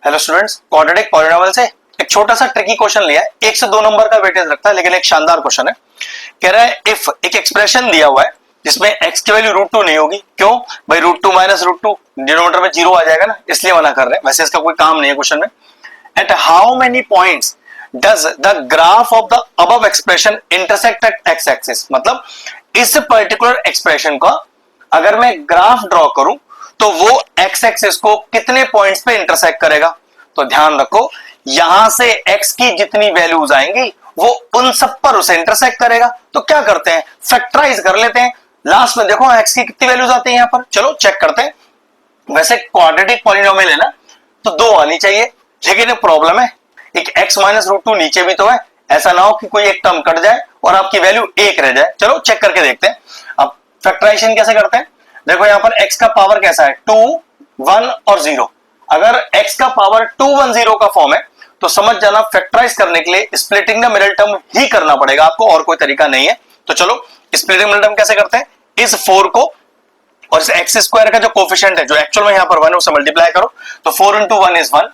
Hello students, quadratic polynomial से एक छोटा सा ट्रिकी क्वेश्चन लिया है। 1 से 2 नंबर का वेटेज रखता है, लेकिन एक शानदार क्वेश्चन है। कह रहा है इफ एक एक्सप्रेशन दिया हुआ है जिसमें x की वैल्यू √2 नहीं होगी। क्यों भाई? √2 माइनस √2 डिनोमिनेटर में 0 आ जाएगा ना, इसलिए मना कर रहे हैं। वैसे इसका कोई काम नहीं है क्वेश्चन में। At how many points does the graph of the above expression intersect at x axis. मतलब इस पर्टिकुलर एक्सप्रेशन का अगर मैं ग्राफ ड्रॉ करूं तो वो x एक्सिस को कितने पॉइंट्स पे इंटरसेक्ट करेगा। तो ध्यान रखो, यहां से x की जितनी वैल्यूज आएंगी वो उन सब पर उसे इंटरसेक्ट करेगा। तो क्या करते हैं, फैक्टराइज कर लेते हैं। लास्ट में देखो x की कितनी वैल्यूज आती हैं यहां पर, चलो चेक करते हैं। वैसे क्वाड्रेटिक पॉलिनोमियल है ना, तो 2 आनी चाहिए, लेकिन एक प्रॉब्लम है, एक x माइनस √2 नीचे भी तो है। ऐसा ना हो कि कोई एक टर्म कट जाए और आपकी वैल्यू 1 रह जाए। चलो चेक करके देखते हैं। अब फैक्टराइजेशन कैसे करते हैं, देखो यहां पर x का पावर कैसा है, 2, 1 और 0। अगर x का पावर 2, 1, 0 का फॉर्म है तो समझ जाना फैक्टराइज करने के लिए स्प्लिटिंग द मिडिल टर्म ही करना पड़ेगा आपको, और कोई तरीका नहीं है। तो चलो स्प्लिटिंग मिडिल टर्म कैसे करते हैं, इस 4 को और इस एक्स स्क्वायर का जो कोफिशिएंट है, जो एक्चुअल में यहां पर 1 है, उसे मल्टीप्लाई करो। तो 4 इंटू 1 इज 1,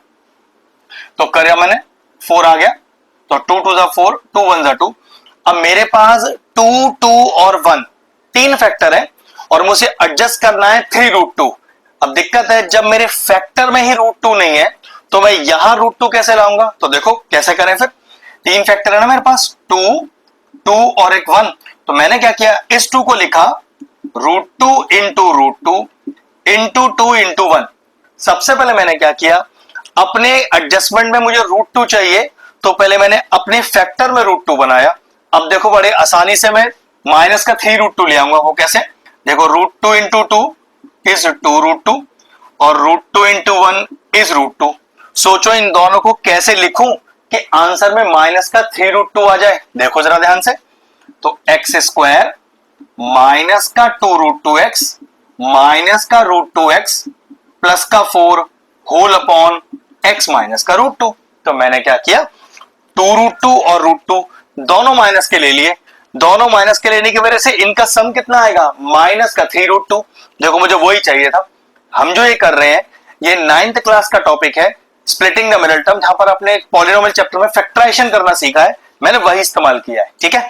तो कर मैंने 4 आ गया। तो 2 2 4, 2 1 2। अब मेरे पास 2, 2 और 1 तीन फैक्टर है और मुझे एडजस्ट करना है 3√2। अब दिक्कत है, जब मेरे फैक्टर में ही √2 नहीं है तो मैं यहां √2 कैसे लाऊंगा। तो देखो कैसे करें फिर, तीन फैक्टर है ना मेरे पास, 2, 2 और एक 1। तो मैंने क्या किया, इस 2 को लिखा √2 इंटू √2 इंटू 2 इंटू 1। सबसे पहले मैंने क्या किया, अपने एडजस्टमेंट में मुझे √2 चाहिए तो पहले मैंने अपने फैक्टर में √2 बनाया। अब देखो बड़े आसानी से मैं माइनस का 3√2 ले आऊंगा। वो कैसे, देखो √2 इंटू 2 इज 2√2 और √2 इंटू 1 इज √2। सोचो इन दोनों को कैसे लिखूं कि आंसर में माइनस का 3√2 आ जाए। देखो जरा ध्यान से, तो एक्स स्क्वायर माइनस का 2√2x माइनस का √2x प्लस का 4 होल अपॉन x माइनस का √2। तो मैंने क्या किया, 2√2 और √2 दोनों माइनस के ले लिए। दोनों माइनस के लेने की वजह से इनका सम कितना आएगा, माइनस का 3√2। देखो मुझे वही चाहिए था। हम जो ये कर रहे हैं ये 9th क्लास का टॉपिक है, स्प्लिटिंग द मिडिल टर्म, जहां पर आपने पॉलिनोमियल चैप्टर में फैक्टराइजेशन करना सीखा है, मैंने वही इस्तेमाल किया है। ठीक है,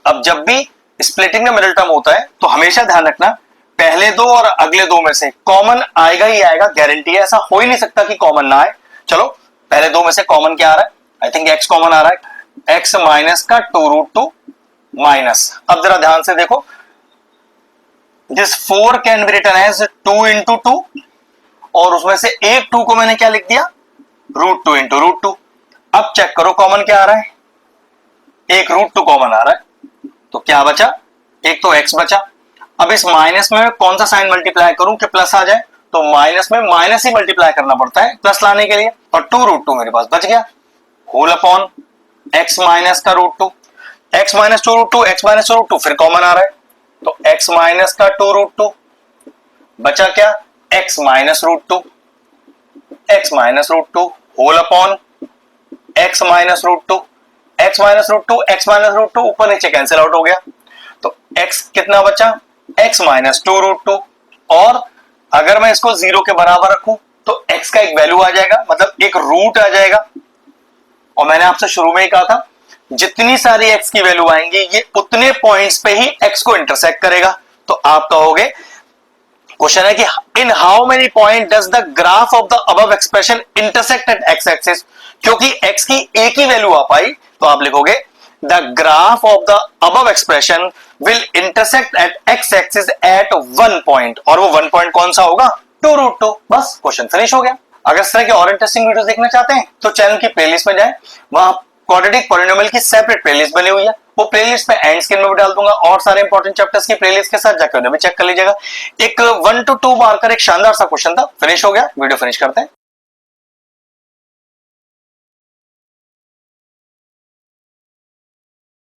अब जब भी स्प्लिटिंग द मिडिल टर्म होता है तो हमेशा ध्यान रखना, पहले दो और अगले दो में से कॉमन आएगा ही आएगा, गारंटी है। ऐसा हो ही नहीं सकता कि कॉमन ना आए। चलो पहले दो में से कॉमन क्या आ रहा है, आई थिंक x कॉमन आ रहा है, x माइनस का 2√2 माइनस। अब जरा ध्यान से देखो, this 4 can be written as 2 into 2 और उसमें से एक 2 को मैंने क्या लिख दिया, √2 इंटू √2। अब चेक करो कॉमन क्या आ रहा है, एक √2 कॉमन आ रहा है, तो क्या बचा, एक तो x बचा। अब इस माइनस में मैं कौन सा साइन मल्टीप्लाई करूं कि प्लस आ जाए, तो माइनस में माइनस ही मल्टीप्लाई करना पड़ता है प्लस लाने के लिए, और 2√2 मेरे पास बच गया होल अपॉन x माइनस का √2। x माइनस 2√2, x माइनस 2√2 फिर कॉमन आ रहा है, तो x माइनस का 2√2 बचा क्या, x minus √2, x minus √2 whole upon x minus √2, x minus √2, x minus √2 ऊपर नीचे कैंसिल आउट हो गया। तो x कितना बचा, x माइनस 2√2। और अगर मैं इसको 0 के बराबर रखूं तो x का एक वैल्यू आ जाएगा, मतलब एक रूट आ जाएगा। और मैंने आपसे शुरू में ही कहा था, जितनी सारी x की वैल्यू आएंगी ये उतने पॉइंट्स पे ही x को इंटरसेक्ट करेगा। तो आप कहोगे, क्वेश्चन है कि in how many point does the graph of the above expression intersect at x axis. क्योंकि x की एक ही वैल्यू आ पाई तो आप लिखोगे the graph of the above expression will intersect at x axis at 1 point. और वो 1 पॉइंट कौन सा होगा, 2√2। बस क्वेश्चन फिनिश हो गया। अगर इस तरह के और इंटरेस्टिंग वीडियोस देखना चाहते हैं तो चैनल की प्लेलिस्ट में जाएं, वहां क्वाड्रेटिक पॉलिनोमियल की सेपरेट प्लेलिस्ट बनी हुई है। वो प्लेलिस्ट में एंड स्क्रीन में भी डाल दूंगा, और सारे इंपॉर्टेंट चैप्टर्स की प्लेलिस्ट के साथ जाकर उन्हें भी चेक कर लीजिएगा। एक 1 to 2 मार्कर एक शानदार सा क्वेश्चन था, फिनिश हो गया। वीडियो फिनिश करते हैं।